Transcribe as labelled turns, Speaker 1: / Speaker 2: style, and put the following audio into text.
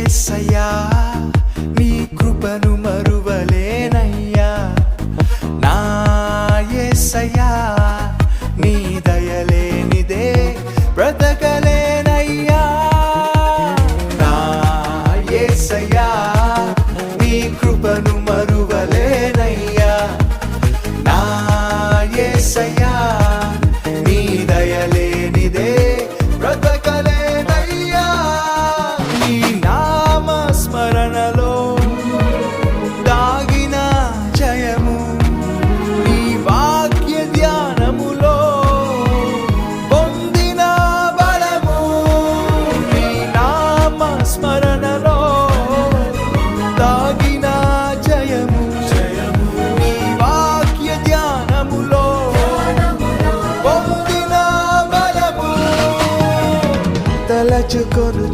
Speaker 1: యేసయ్యా నీ కృపను మరువలేనయ్యా నా యేసయ్యా నీ దయలేనిదే బ్రతకలేనయ్యా నా యేసయ్యా నీ కృపను మరువలేనయ్యా నా యేసయ్యా నీ దయలేనిదే బ్రతకలేనయ్యా నీ నామ స్మరణలో దాగిన జయము నీ వాక్య ధ్యానములో పొందిన బలము నీ నామ స్మరణలో దాగిన జయము నీ వాక్య ధ్యానములో పొందిన బలము తలచుకొను